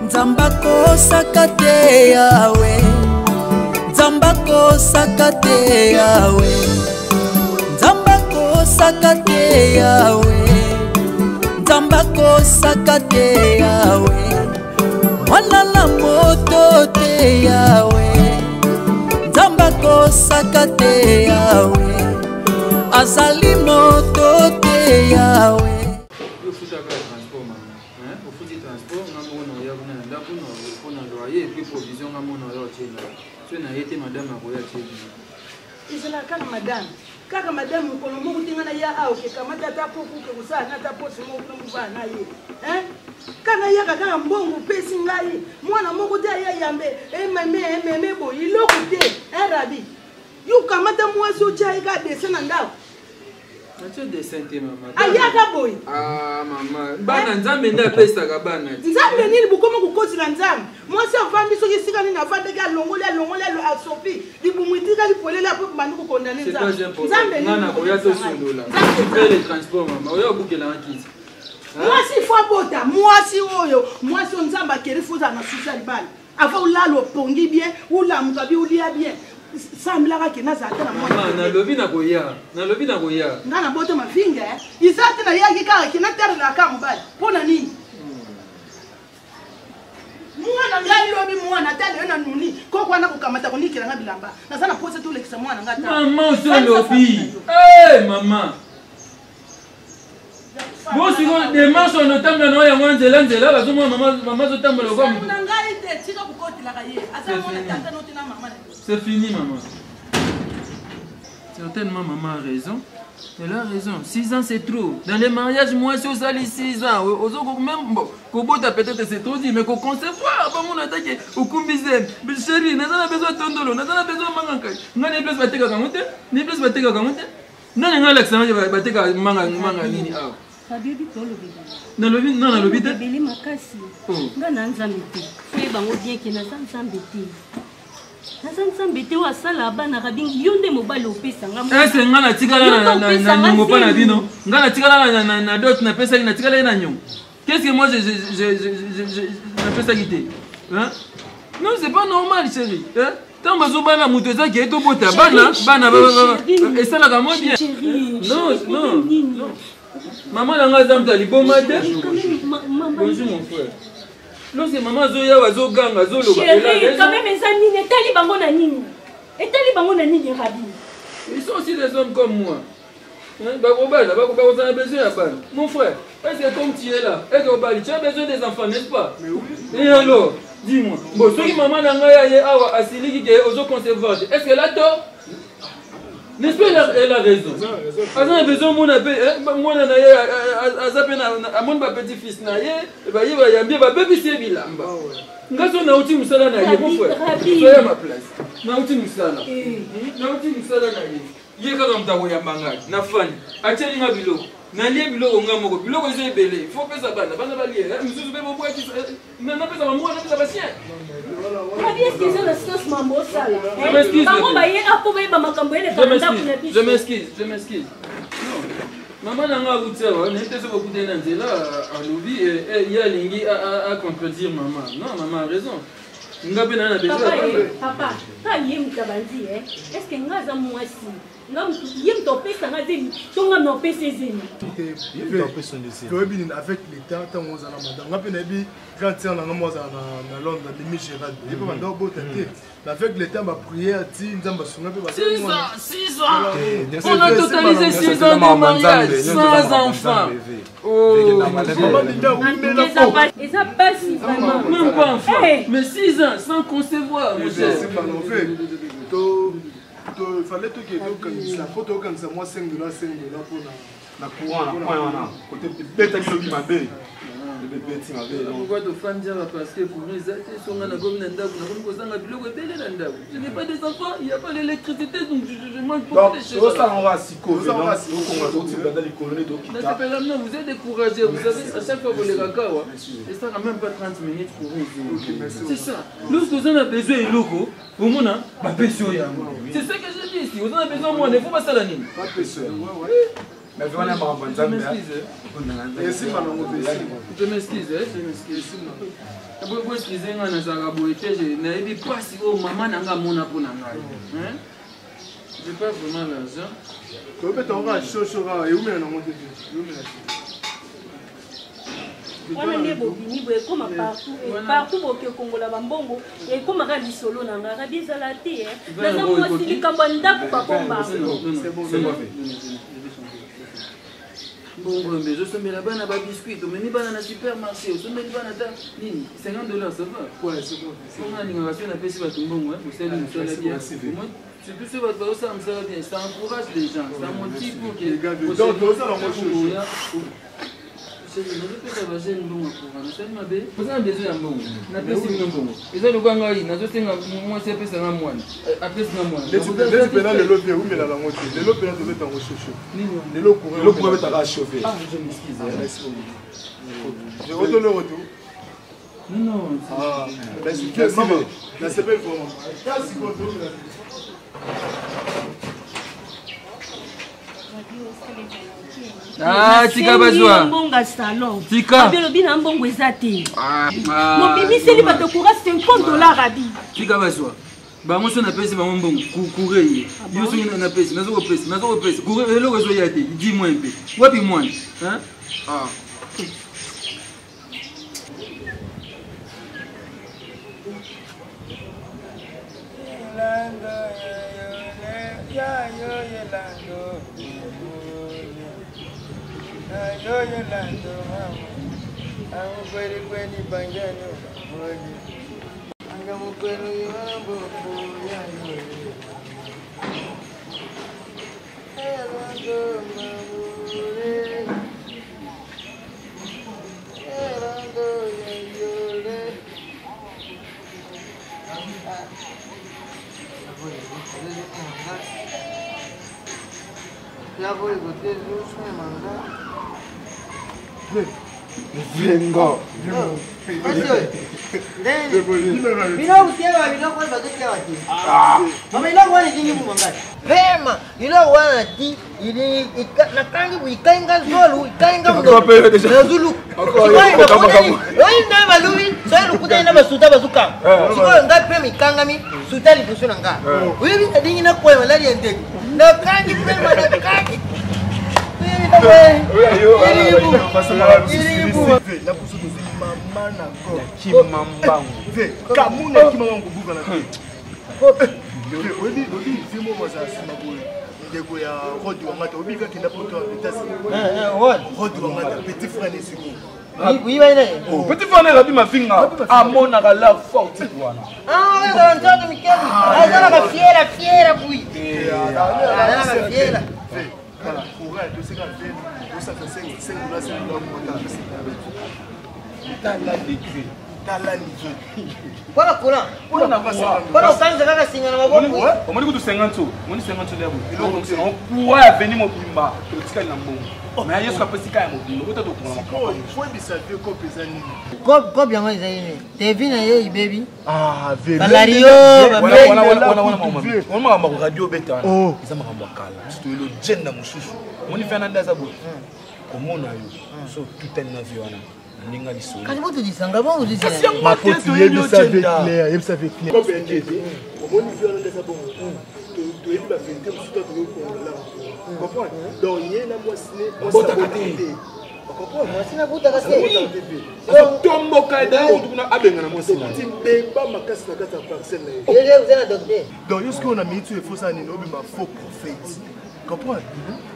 Nzambako sakate yawe, Nzambako sakate yawe, Nzambako sakate yawe, Nzambako sakate yawe, mwana na moto te yawe, Nzambako sakate yawe, azali moto te yawe. Madame, kaka madame mkolombo kutingana ya au ke kamata tapo kuke kusana tapo simo kunomba na ye kana ya kaka mbongo pesi ngai mwana moko te ya yambe meme bo iloko te rabi yu kamata mwasi ocha ika desena ndao tu descente maman. Ayaka boy. Ah maman. Bana nzambe nda pesa ka bana. Nzambe nini bukoma kukosi na nzambe. Mwasi avandi soki sika ni na vande ka longola a sopi. Dibumuitika lipolela po banduko kondane nzambe. Nzambe nana ko ya to sundola. Fais le transport maman. Oyo bukela nkiti. Mwasi fwa bota, mwasi oyo, mwasi nzambe akeri fuza na susa libali. Ava ulalo pongi bien, ulamuka bi ulia bien. Samla ki naza tena mwana na lobi na koya ngana boto mafinga isate na yaki ka ki na tera na ka mbali pona nini mwana ngali lobi mwana tale na nuni ko kwana kukamata kunikira ngabilamba na sana pose tu lekisa mwana ngata mama so lobi mama bosi ko de marche on tamba no ya mwanzela nzela bazo mama zo tamba lokwa mwana ngali te tika kukoti la kaye asa mwana tata no tina mama. C'est fini, maman. Certainement, maman a raison. Elle a raison. 6 ans, c'est trop. Dans les mariages, moi, si on salit 6 ans, même, bon, peut-être c'est trop dit, mais qu'on concevoir, pas mon attaque, au kumbizem, chérie, n'a pas besoin de tondolo, n'a pas besoin de mangankai. N'a pas besoin de battre à gamonte, n'a pas besoin de battre à gamonte. N'a pas besoin de battre à manga nini. Non, le vide. Beli makasi. Ngana nzambe. Fwe bango bien que na nzambe te. Nzambe te wa sala bana rabingi yonde mobali opesa ngam. Est-ce ngana tikala na nyongo pa na bino? Ngana tikala na dot na pesa na tikala na nyongo. Qu'est-ce que moi je na pesa quitté? Hein? Non, c'est pas normal, chérie. Hein? Tant bazo bana muto za ki eto bota bana et ça la gamme bien. Non. Maman n'a pas de liboma de. Bonjour mon frère. Lorsque maman zoya wazo ganga zolo ba. Chérie, quand même ça nini etali bango na nini? Etali bango na nini rabi? Ils sont aussi des hommes comme moi. Hein, bakobala, vous avez besoin à bal. Mon frère, est-ce que comme tu es là, est-ce que tu as besoin des enfants, n'est-ce pas? Mais oui. Et alors, dis-moi. Bon, ce qui maman n'a pas awa asili qui est aux concevoir. Est-ce qu'elle a tort? N'est-ce pas, elle a raison. Elle a besoin de mon appel. Moi, mon petit-fils, il va bien, va bébé, c'est bien. Quand on a outil moussala, mon frère, soyez à ma place. Na outil moussala. Il y a comme ça, na fan. Acheli nga bilo. Na lié bilo nga moko. Bilo ko zé belé. Faut pas ça bana. Bana ba lié. Mususu be bobo ki. Na pesa mamu na pesa basien. Rabi est-ce que c'est la science mambo ça là? Je m'excuse. Maman ba yé apo ba ba makambo ele ba nda kuna biso. Je m'excuse. Non. Maman n'a pas goûté ça. On était sur beaucoup d'énergie là. À l'oubli il y a lingi à contredire maman. Non, maman a raison. Papa, ta yem kabandi est-ce que ngaza mwasi ngam yem to pesa ngazeli to ngam no pesa zeni yem to pesa ndesi ko bi avec l'état tant on za na madame ngapi na bi quand on a mo za na Londres de Michel et pas ndo bota te avec l'état ma prière ti nzamba sunga pe ba 6 ans on a totalisé 6 ans de mariage sans enfants. Et ça passe vraiment. Même pas enfant. Mais 6 ans sans concevoir, mon cher. C'est pas non fait. Il fallait que la photo comme ça, moi 5 $, pour la couronne. Côté bête qui m'a bé. Pourquoi tu fais dire parce que pour nous, je n'ai pas des enfants, il n'y a pas d'électricité, donc je manque beaucoup de choses. Vous êtes découragé, vous savez, à chaque fois que vous les racaos, et ça n'a même pas 30 minutes pour vous. C'est ça. Lorsque vous en avez besoin de logo, pour moi, c'est ce que je dis ici. Vous en avez besoin de moi, il ne faut pas ça la ligne. Mais vraiment, je m'excuse. Je m'excuse. J'ai pas vraiment l'argent. wana nde bobimi boye ekoma partout boke kongola bambongo ekomaka lisolo na nga rabi ezala te naza mwasi likambo ya ndako bakomba Bon, mais je sommets la banane à biscuit, mais ni banane à supermarché, je sommets la banane nini, $50, ça va. Ouais, c'est bon. On a une innovation, on a fait ça tout le monde, pour celle où ça va bien. C'est tout ce que ça va bien, ça encourage les gens, ça motive pour que. Donc, ça va marcher. Je peux faire un bon pour ça m'a bé. Vous avez besoin d'un bon. Na pesi bon. Et ça le ganga yi, na zo senga moi c'est pesa na mwana. Après c'est na mwana. Les pénal le lobby où mais la moitié. Les lobby pénal devait en rechercher. Les lobby courant. Le courant va chauffer. Ah, je m'excuse. Merci beaucoup. Je retourne le retour. Non. Ah, merci. Maman, la c'est belle vraiment. Merci beaucoup. Ah, tika bazwa. Mbonga salon. Tika. Abelobi na mbongo eza te. Mobimiseli bato kura $50 abi. Tika bazwa. Bango so na pesi bango mbongo kukureye. Yo so na pesi, nazo pesi. Kure eloko zo yate, dis-moi un peu. Wapi mwana? Hein? Ah. Yolando, I'm very ready by Yano. I'm very Vengo. Petit frère a dit ma fille à mon la forte. Ah, fiera, oui. Voilà, voilà, ça nous a signé dans ma bonne. On m'a dit que 50 sous. On dit 50 sous là. On pourrait venir mon pimba. Tu le bon. Mais il y a ce que c'est quand même. On peut faut bisaver ko pesani. Ko bien moi zaini. T'es venu hier baby. Ah, venu. Balario, on m'a radio beta. Oh, ça m'a kala. C'est le gène na mususu. On y fait nanda za bo. Comment on a eu so tout un avion là. Ninga lisolo. Quand vous dites ça, ngabo vous dites ça. Ma pote il savait clair, il savait clair. Comme bien dit. On y fait nanda za bo. Tu es la vérité mususu to ko là. Comprends? Donc il y a na moi ciné, moi ça côté. Comprends? Moi ciné buta ka se. Tombo kaida ou tuna abenga na moi ciné. Timbe pas ma casse na kata parcelle là. Vous êtes un docteur. Donc est-ce qu'on a mis tu faux ça ni no bi ma faux prophète. Comprends?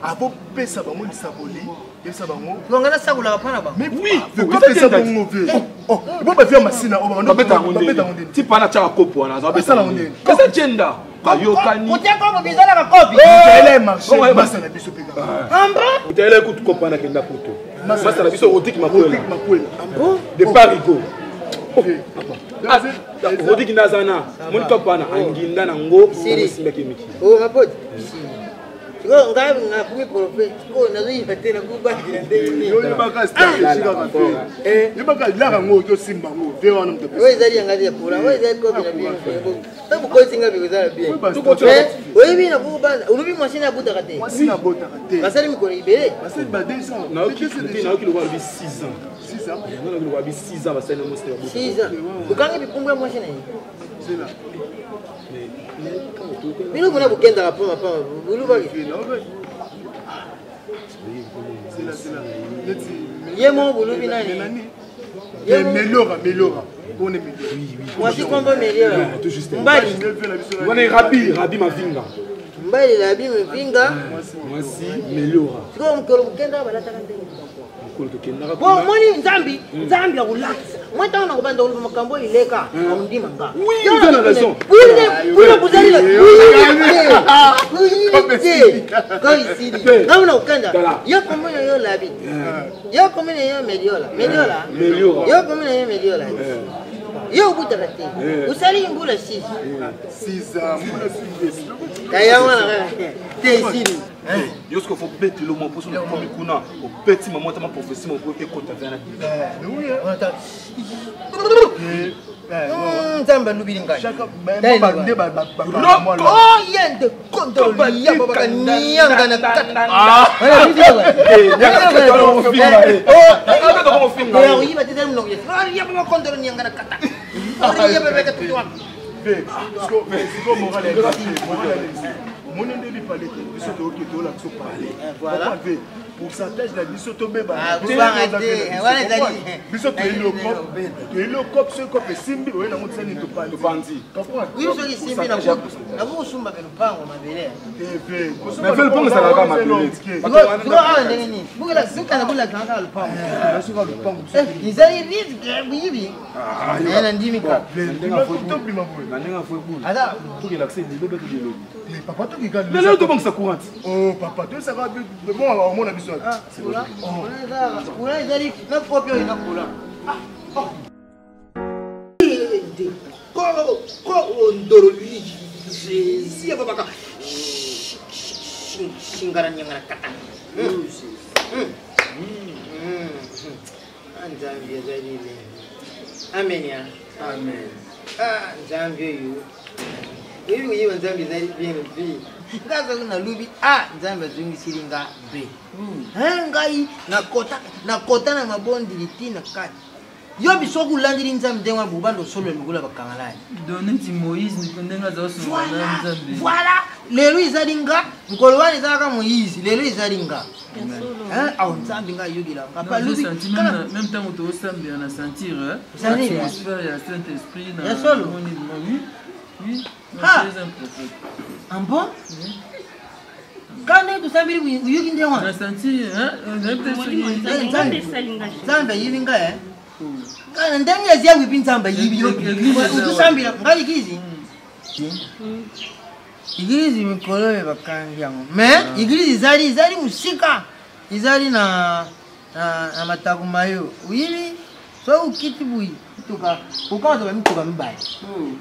Abo pesa bango lisaboli, pesa bango. Ngana sabula pana ba. Mais oui, le pas pesa bango ve. Oh, bon ba faire masina o ba beta ngonde. Ti pana cha kopo na za pesa la ngonde. Pesa gender. Ayokani. Otia ko bizala ka kopi. Elle est marché, basa na biso pega. Amba? Utele ku kopa na kenda poto. Basa na biso rotik makwela. Makwela. De Parigo. Rodik nazana. Mon kopa na anginda na ngo. Oh ma pote. Siko ngai na kumi profet. Siko na zui patena kubaki na ndeni. Yo baka stage shika ka fe. Yo baka la ngo to simba ngo. Ve wana mto. Wewe zali angalia pura. Wewe zali ko bila bien. Tabu ko singa bi zali bien. Wewe bi na kuba ulubi mashine ya buta kate. Mashine ya buta kate. Basali mi ko libere. Basali ba 200. Na oki lo 6 ans. 6 ans. Na lo 6 ans basali mo stela buta. 6 ans. Ukange bipunga mashine hii. C'est là. Bino kuna bukenda ka poma poma. Bulu bagi. C'est là. Yemo bulu binani. Melora. On est melora. Moi si kombo melora. Mbali. Wana Rabi Mavinga. Mbali Rabi Mavinga. Moi si melora. Siko mkolo bukenda balata kande. Bon, moni Nzambi ya relax. Moi tant na kubanda ulu makambo ileka ndima nga. Oui, vous avez raison. Pour buzali la. Quand ici. Nga una ukanda. Yo komona yo Labi. Yo komona yo Mediola. Yo komona yo Mediola. Yo buta kati. Usali ngula 6 ans. Kaya wana tesiri. Yosko faut bête le mot pour son premier kuna au petit moment ma prophétie mon pour écouter vers la oui Nzamba lubiringa chaka nde ba oh yende contrôle ya baba nyanga na kata wala bibi ya oui ba tete mnongo ya baba contrôle nyanga na kata ya baba ka tuwa siko moral mon ende li parler biso to ki to la so parler voilà pourcentage la biso to beba wala dali biso to ilo cop ce cop simbi we na motsani to pandi comprendre oui so ki simbi na bo sumba ke lupango mabele tv mais fait le pont ça la va mabele ko a ndenge ni bukela sukana bula kanga lupango na suka lupango izali bibi na ndimi ka ndenge fo bima bo na ndenge fo bula ada to ki l'accès ni bebe to di lo papa to ki ga mais là to banque ça courante oh papa to ça va bon on mona biso c'est là on a izali na kopio ina kula ko ndoro si baba ka singara nyanga kata Nzambi azali le amen ya amen Nzambi yu yiwa Nzambi azali bien bi ngaza kuna lubi Nzambi azungi silinga be ngai na kota na mabondi litina kati yo biso kulandira Nzambi ndengwa bubando solo lugula bakangalani donne ti Moïse ndenga za so na Nzambi voilà lelo izalinga nkolwani zaka Moïse lelo izalinga au Nzambi nga yogila papa lubi même temps où tu sambi on a sentir l'atmosphère ya Saint-Esprit na solo oui un bon quand tu sambi yogi ndengwa on a senti Nzambi yilinga kana ndenge yazia wipi Nzambi yibi utusambira ngali kizi igirizi mikolo ya bakangi yango mais igirizi izali musika izali na mataku mayo uyili so ukiti bui tuka ukaza ba mituka mbaya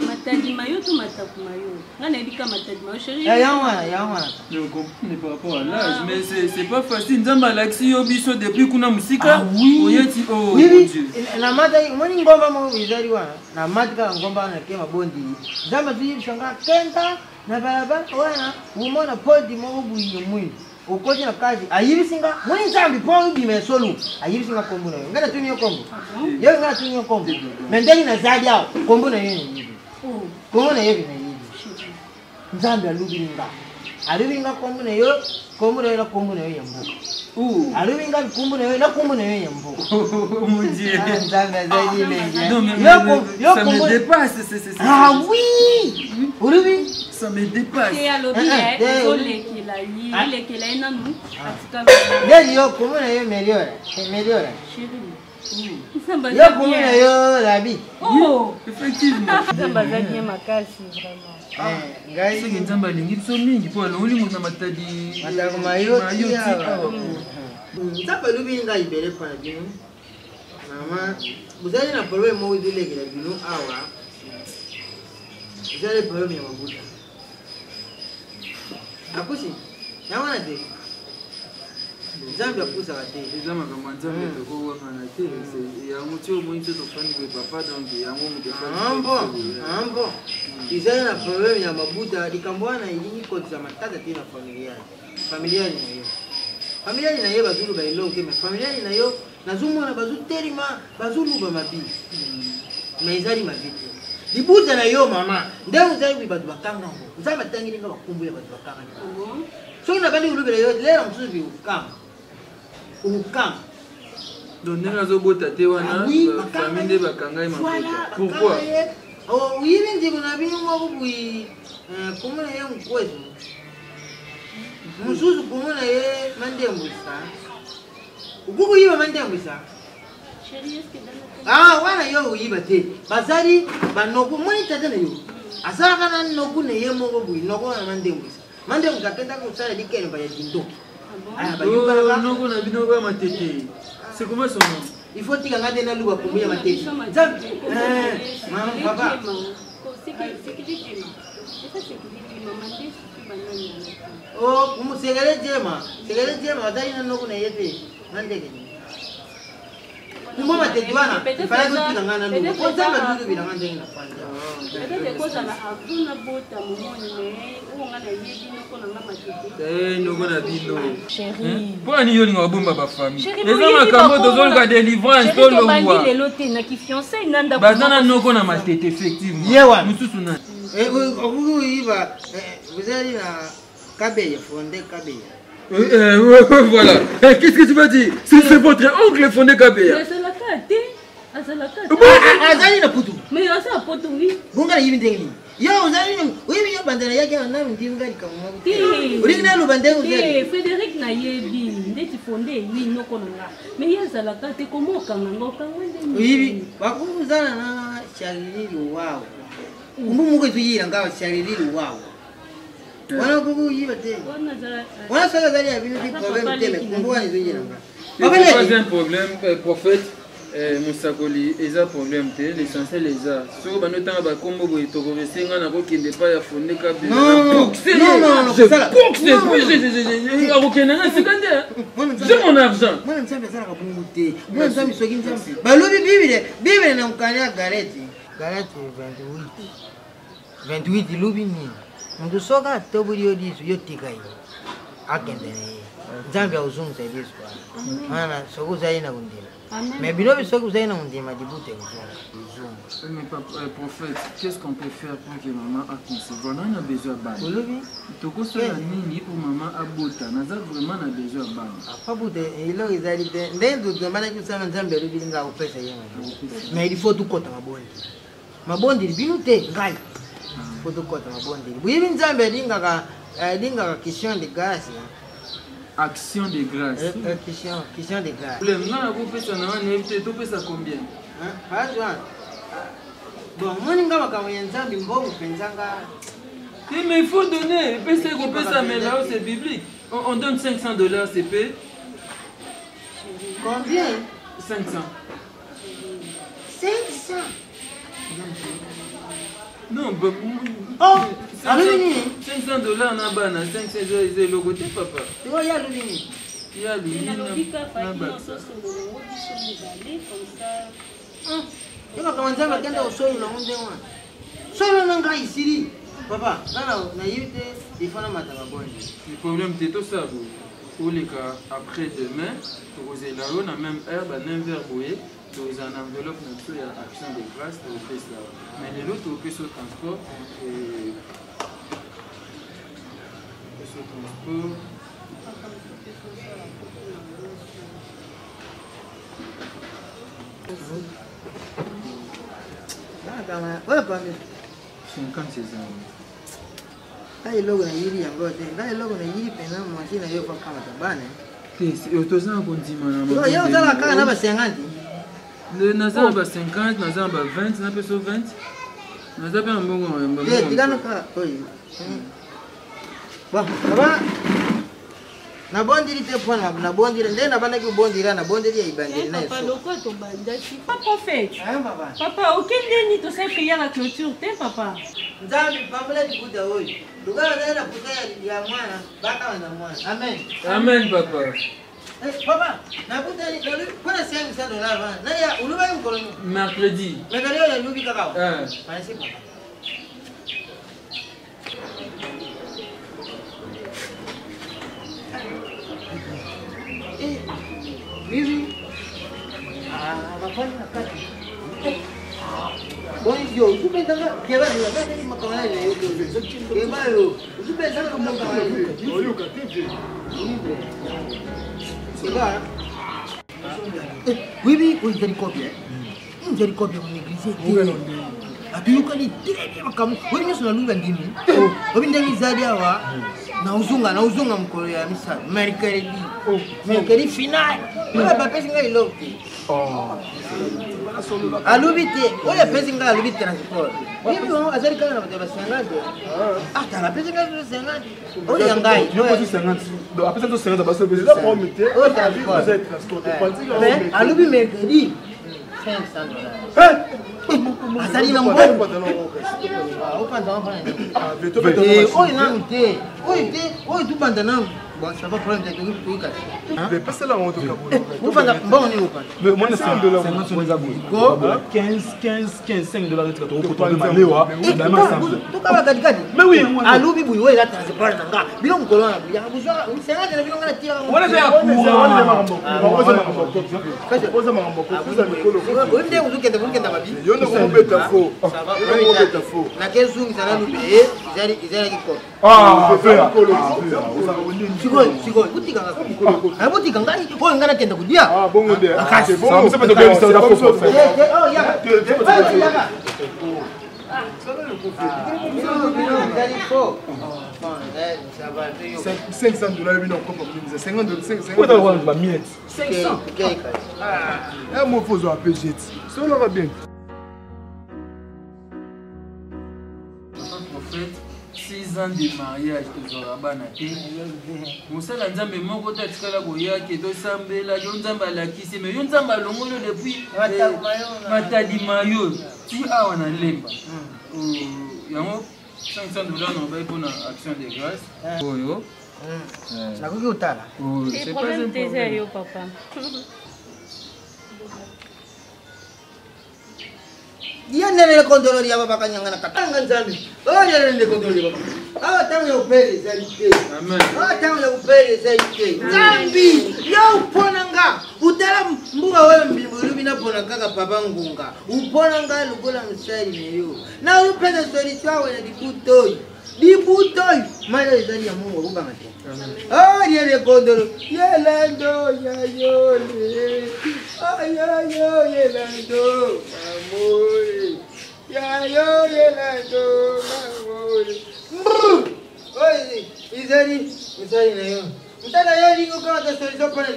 matadi mayo to mataku mayo ngana ebika matadi mayo chérie ya wana ne comprends pas rapport à l'âge mais c'est pas facile Nzamba laxi yo biso depuis kuna musika oyeti oh mon Dieu na mata moni ngomba mo izali wana na mata ngomba na kema bondi Nzamba tu shanga kenta na barabara wana umona podi mo buyi mwini ukoti na kazi ayibisinga moni Nzambi po bime solo ayibisinga kombo na yo ngana tunyo kombo yo ngana tunyo kombo mendeli na zadi yao kombo na yo ni kombo na yo ni Nzambi alubinga kombo na yo kombo na yo yambo alubinga kombo na yo na kombo na yo yambo mon Dieu Nzambi azali lengi non mais ça me dépasse c'est oui ulubi ça me dépasse et alobi il est là nous Ndio yo kombo na yo meliora chérie yo kombo na yo Labi oh effectivement Nzamba za bien makasi vraiment ngai soki Nzamba alingi biso mingi mpo alongoli moto na matadi matako mayo Nzamba lubi ngai bele pa bino mama buzali na problème mo udilekela bino awa buzali problème ya mabuta akusi Yamana te. Nzambe apusaka te. Eza makambo ya Nzambe tokowangana te. Yango ti omoni te tofandi boye papa donc yango moto ambo. Izali na problème ya mabuta likambo wana ilingi kotisa matata te na familiale na yo. Familiale na yo bazulu ba eloko mais familiale na yo nazomona bazutelima bazuluba mabi. Mais izali mabi te. Libuta na yo mama ndenge uzali batu bakanga ngo. Nzambe atangi ninga bakumbu ya batu bakanga. So na bali ulubela yo lera msusu bi ukanga. Ukanga. Donc ndenge azobota te wana famille nde bakanga ye mafuta. Pourquoi? Oh, oui, mais je n'ai pas vu comment est un quoi. Mon sous comment est mandembusa. Uko yiba mandembusa. Ah, wana yo yiba te. Basari banoko moni tata na yo. Asara kana noku ne yemo go bui noko na mandembusa. Mandembusa kenda ko sala dikene ba ya dindo. Ah, ba yo ba noko na bino ba matete. C'est comment son nom? Il faut que tu aies luba kumbuya matete. Maman, papa. Oh, como segere jema wadai na noku na yete. Nandege. Kumba matete wana. Fala ko tulangana luba. Ko zamba dudu bilanga ndenge na fanja. Peut-être que ça la avuna bota momoni mais on a yebi noko na matete. Noko na bino. Chérie. Pour ni yoni ngabomba ba famille. Eza makambo tozolo ka délivrance to lo wa. Bandi lelo te na ki fiancé nanda. Bazana noko na matete effectivement. Yewa. Mususu na. Oku yiba vous allez na Kabeya, fondé Kabeya. Voilà. Qu'est-ce que tu vas dire? C'est votre oncle fondé Kabeya. Azali na putu. Mais asa putu oui. Bunga yibi ndengi. Yo uzali wewe yo bandana yake na ndinga likamwa. Ulinga lu bandengo zali. Frédéric na yebi ndeti fondé oui noko nanga. Mais yazala ka te komo kanga ngoka ngende. Yibi bakuzana na Charlie wao. Umbu muko tuyira ngawa Charlie wao. Wana kuku yiba te. Wana sala zali ya binu di problème te mais kumbu wani tuyira nga. Pas un problème prophète. Moussakoli, il y a un problème, l'essentiel est ça. Si vous avez un combo, vous avez un peu de pas à fonder. Non, c'est mon argent. Mais bilobi soki vous avez na ndima dibute mais prophète, qu'est-ce qu'on peut faire pour que maman a concevoir? On a besoin de ban. Toko sala nini pour maman a bota? Naza vraiment a besoin de ban. Pas bouté, il a réalisé. Ndendo demanda que ça nzambe lobi nga opesa yenga. Mais il faut tout kota mabondi. Mabondi binuté ngai. Faut tout kota mabondi. Buyi nzambe dinga ka question de grâce. Action de grâce. Question de grâce. Le mna ko pesa na wana éviter to pesa combien? Par exemple. Bon, moi ninga makamwa nzambi mbovu penzanga. Mais il faut donner, pesa ko pesa mais là c'est biblique. On donne $500 CP. Combien? 500. 500. Non, bah, oh, $500 na bana, 500 c'est le côté papa. Tu vois, il y a l'uni. Il y a l'uni. Tu vas commencer à attendre au sol, on dit moi. Solo nanga ici. Papa, là, na yite, il faut na mataba bonji. Le problème c'est tout ça. Pour les cas après demain, pour vous là on a même herbe, même verre bouillé. Dans une enveloppe, il y a action de grâce, mais de l'autre, on peut se transport. Voilà pas 56 ans. Là, il logo na yiri yango te. Là, il logo na yiri pena machine yo fa kama tabane. Autoza kondima na. Yo zala kaka na ba 50. Le Nazar ba 50, Nazar ba 20, na peso 20. Nazar ba mbongo. Eh, digano ka. Oi. Bon, baba. Na bondiri te pona, na bondiri ndena bana ki bondira na bondiri ya ibandiri na Papa, yeso. loko to bandaki. Papa, prophète. Papa. Papa, aucun déni to sai prière la clôture, t'es papa. nzambi pambula tikuta hoyi lugalo naenda kutaya ya mwana baka wana mwana amen Amen, papa. papa nakuta kuna sengi $100 bana na ya uluba yukolo Mercredi. mekalio ya nyubi kakao Eh. panasi papa vivi mafanya kati boni yo usipendanga keba ni wakati ni makamana ile yote keba yo usipendanga makamana ile oyuka TV keba vivi unjari kopia unjari kopia kwa iglesia atuyuka ni tire makamu wewe nyoso na lunga ndimi obindani zadi hawa na uzunga mkolo ya misa mercredi final oya papesi nga iloki alubite oya pesi nga alubite transport bibi wangu azali kala na bataba 50 tala pesi nga 50 oya ngai après ça 50 parce que c'est la promité oya transport alubi mercredi $500 azali na mbongo opanda mfana oyo nanu te oyo tubanda nangu bon ça va problème de tout cas mais pas cela on toka opanda mbongo ni opanda mais moi c'est $50 15 $5 tu ko to malewa na masambo tukaba katikati mais oui alubi buyi oyo ata transport nanga bilo mukolo na ya buzwa senga na bilo ngana tira Wala za kuwa. onde uzukenda babi yonde ko beta fo na kezungi sana lubi izali kiko Siko, butika nga. Butika nga oyo ngana kenda kudia. Bongo de. C'est bon. Ça peut te donner ça da fo. Oh ya. $500 bino ko pour $50 Quoi dans la miette? 500. Un mot faut zo appeler ça va bien. Prophète, 6 ans de mariage tozwaka bana te mosala nzambe moko te atikala koyaki tosambela yo nzambe alakisi me yo nzambe alongoli depuis matadima yo ti awa na lemba yango $500 na obai mpona action de grâce oyo nakoki kotala c'est pas un problème yo papa dia nene kondolo dia baba kanyanga na katanga nzambi oya nene kondolo dia baba tangu ya upele zaite amen tangu ya upele zaite nzambi ya uponanga utala mbuga wewe mbimbu bina pona kaka papa ngunga uponanga lukola msali meyo na upenda solution wewe dibutoi mala izali ya Mungu kubanga te nene kondolo yelando ya yole yo yelando amore ya yo yelando amore oi izali na yo mtana yeli ko kama solution pana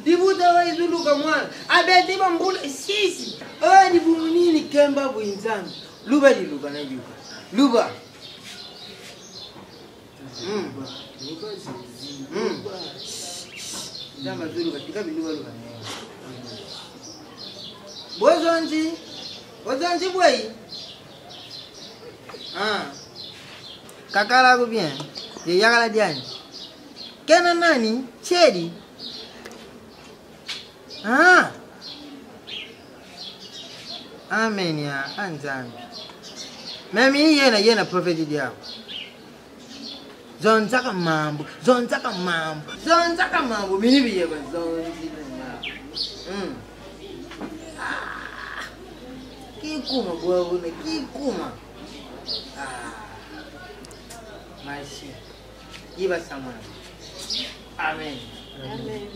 dibuto wa izuluka mwana abeti bambula sisi dibu nini kemba buinzana luba diluka na yuka luba Jamba zulu katika biluwa luka Bozonji boy. Kakala ko bien. Ye yakala diani. Kena nani? Chedi. Amen ya anzami. Mimi yena prophet dia. Zonzaka mambo. Mini biye ba zonzi mambo. Kikuma bwabone kikuma. Mashi. Iba samana. Amen. Amen.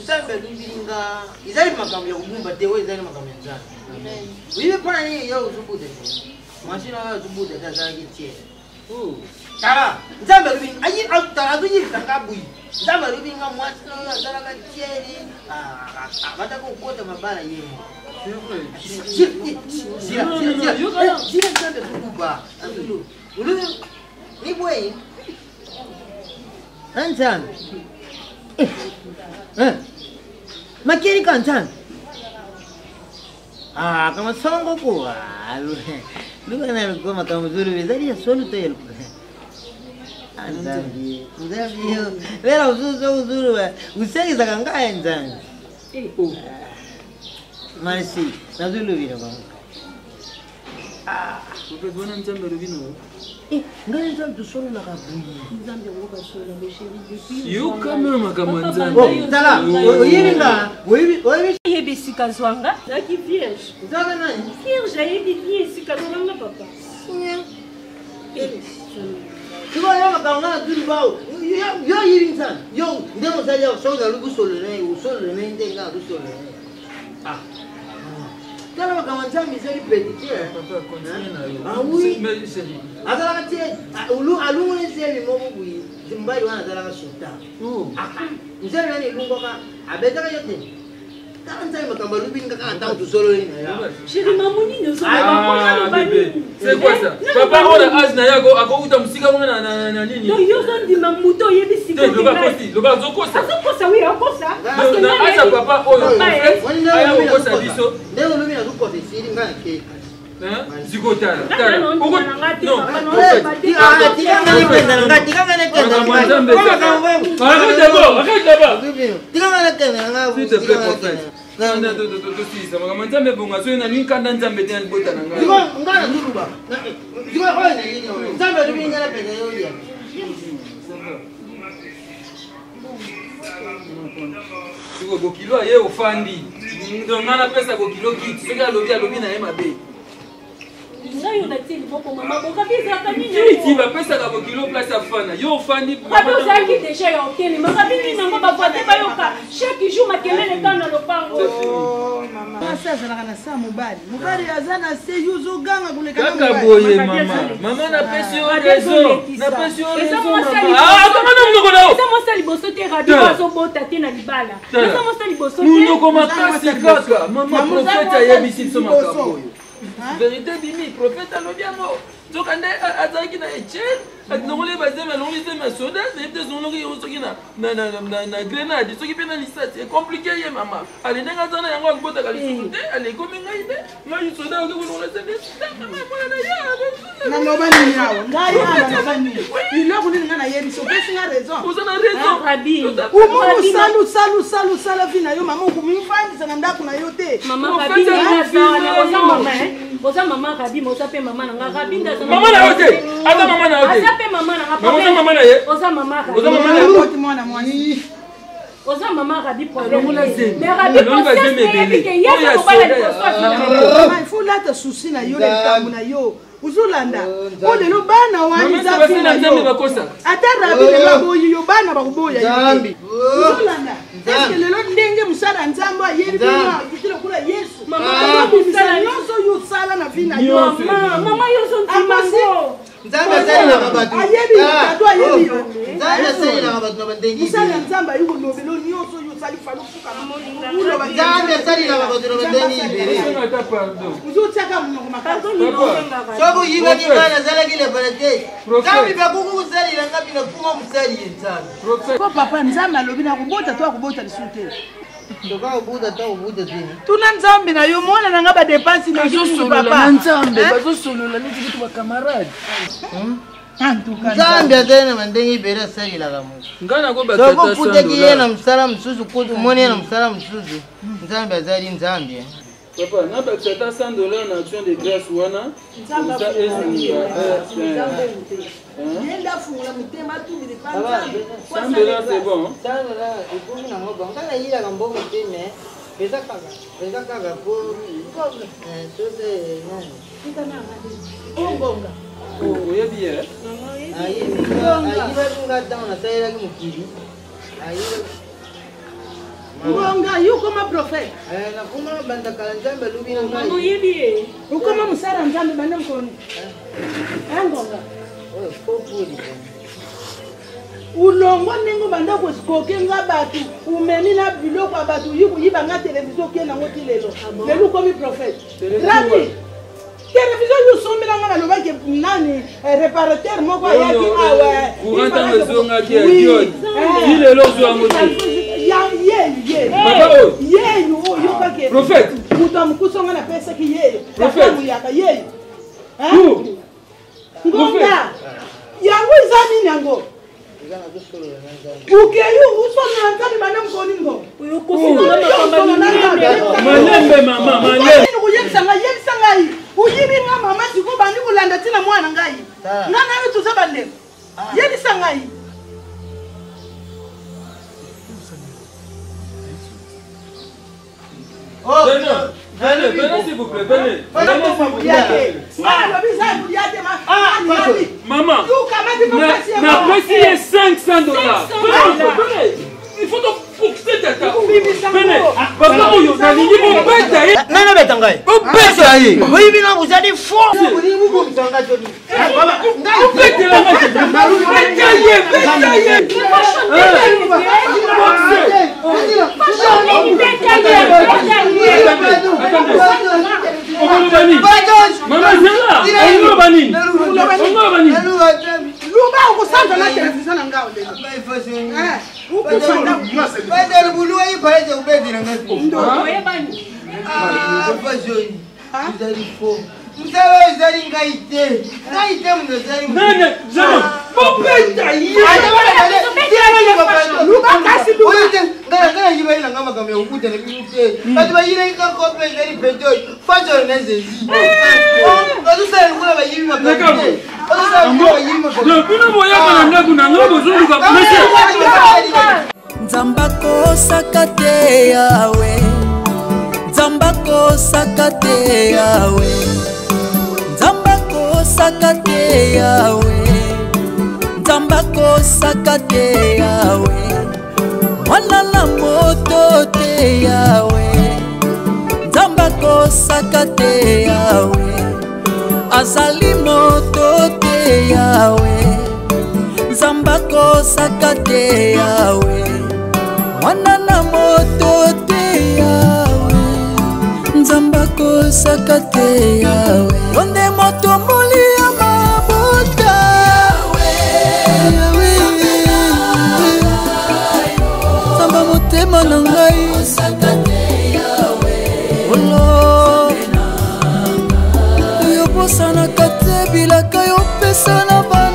Nzambe lumbinga izali makambo ya kubumba te we izali makambo ya nzambe. Amen. Wibe pani yo uzubude. Mashina yo uzubude tazana kitie. Tara nzambe lumbinga ayi tara tuyi tangabui. Nzambe lumbinga mwasi no azala katieni. Bata ko kota mabala yemo. Sira nzambe kukuba. Ulu ni bwe. Nzambe. Makeri kantan. Ah, kama songo kwa. Luka na ngoma kama mzuri vizuri ya solo tele. Nzambi. Nzambi yo. Lera uzuri wa. Usegi za kangaya nzambi. Merci. Nazulu vile kwa. Ukabona Nzambe rubino. Ngani nzambi solo na kabuyi. Nzambe ngoba solo besheri. Yo kama makama Nzambe. Oh, tala. Oyiringa. Oyibi Yebi sika zwanga. Zaki vierge. Nzambe nani? Vierge yebi bien sika zwanga papa. Tuko yama kaungana tuli bao. Yo yiring san. Yo ndemo saja soga lugu solo ne ndenga lu solo ne. Ah. Kala makama Nzambe zeli pedicure. Papa continue na yo. Ah oui. Mais chérie. Azala tie alungu ne zeli mobu bui. Zimbali wana azala shota. Ah. Nzeli nani lungo ka abetaka yote. Kala Nzambe makamba lubini kaka anta tu solo ni ya. Chérie mamuni nous sommes Ah bébé. C'est quoi ça? Papa on a azna yako akokuta musika mwana na nini? Non yo zondi mamuto yebi sika. Te loba zokosa. Azokosa oui akosa. Parce que na asa papa oyo aya okosa biso. Ndenge lubini azukosa siri ngana ke. Zikotala. Bokilo aye ofandi. Ngana pesa bokilo kiti. Soki alobi na ye mabe. Ngayo na tili moko mama bokabiza kamini. Kiti bapesaka bokilo place afana. Yo ofandi. Ado zaki deja ya okeni. Makabini nango bavote bayoka. Chaque jour makelele kana lopango. Oh mama. Sasa na sa mobali. Mobali azana se yuzo ganga kuleka mobali. Kaka boye mama. Mama na pesi yo rezo. Na pesi yo rezo mama. Ah, kama na mnoko nao. Esa mosa liboso te radio azo bota te na libala. Esa mosa liboso te. Munoko makasi kaka. Mama profeta yebisi so makaboyo. Vérité bimi prophète alobiamo zokande azaki na Etienne atinongole bazema longise ma soda n'était zonori osoki na grenade soki pe na lisati c'est compliqué ye mama ale nenga zana yango akbota kalisute ale komi ngai de ngai soda oki kulongole c'est mama mwana ya na nobani nyawo ngai ana na bani iloko nini ngana yebi so pesi nga raison uzana raison rabi umu salu vina yo mama ukumifandi sana ndaku na yote mama rabi na sana mama Oza mama Rabi, moza pe mama nanga Rabi ndaza mama na yote. Ata mama na yote. Oza pe mama nanga papa. Oza mama na ye. Oza mama Rabi. Oza mama na yote mwana mwani. Oza mama Rabi problème. Mais Rabi problème mais que yaka ko bala liboso. Mama faut la ta souci na yo le kambu na yo. Uzulanda. O lelo bana wani za fina yo. Ata Rabi lelo boyi yo bana bakuboya yo. Uzulanda. Est-ce que lelo ndenge musala Nzambo yebi bina kitilo kula Yesu. Mama musala yoso yo sala na fina yo. Mama yoso ntimango. Nzambe sala na babatu. Ayebi bato ayebi yo. Nzambe sala na babatu na bandengi. Musala Nzamba yuko lobelo nyoso yo sali falu fuka mama. Nzambe sala na babatu na bandengi ibere. Uzotaka mnoko makasi. Sobo yiba ni bana zala kile balate. Nzambe bakuku kusali na ngapi na kuma musali Nzambe. Ko papa Nzambe alobi na kubota to akubota lisute. Toka ubuda to ubuda tini. Tuna Nzambe na yo mwana na ngaba dépense na kitu papa. Nzambe bazosolola neti kitu ba camarade. Nzambe atena mandengi ibere sali la kamu. Ngana ko batata sando. Soko kude kiye na msala msusu kudu mone na msala msusu. Nzambe azali Nzambe. Papa, na bakisata $100 na action de grâce wana. Nzambe ça est Yenda fungula mutema tu bile panda. $100 c'est bon. $100 ikumi na ngoba. Ngana yila kambogo teme. Pesa kaka po. Tose nani? Kitana ngadi. Bonga. Oh, oye bien. Ayiba ngata na sayira kimukiri. Ayiba Bonga yuko ma prophète. Na kuma banda kala Nzambe lubi na ngai. Mama yebi. Uko ma musara Nzambe banda mkono. Ngonga. Populi. Ulongo ningo banda ko skoke nga batu. Umeni na biloko abatu yibu yiba nga television ke na ngoti lelo. Lelo komi prophète. Rabi. Télévision yo sombela nga loba ke nani réparateur moko yaki awe. Uranta ngezonga ki adiot. Ile lozo ngoti. Ye. Papa oh. Ye yo kake. Prophète. Mutu amukusonga na pesa ki yeye. Prophète. Yaka yeye. Où? Ngonga. Yango izani nyango. Ukeyu usona nzali bana mkoni ngo. Uyo kufuna Malembe mama, malembe. Uyebisanga ngai. Uyibi nga mama siko bandi kulanda tina mwana ngai. Nana yo tuzaba ndeko. Yebisa ngai. Venez s'il vous plaît, venez. Maman, n'appréciez $500. Venez. Il faut donc fixer ta table. Venez. Papa, on a dit mon bête. Non, non, mais t'engages. Mon bête. Oui, mais non, vous allez fort. Vous faites la Nzambako sakate yawe, Nzambako sakate yawe, Nzambako sakate yawe, Nzambako sakate yawe, mwana la moto te yawe, Nzambako sakate yawe, azali moto te yawe, Nzambako sakate yawe, mwana na moto te yawe, Nzambako sakate yawe, onde moto mboli ya mabota yawe, Nzamba motema na ngai sakate yawe, olo yo posana kate bilaka yo pesa na bana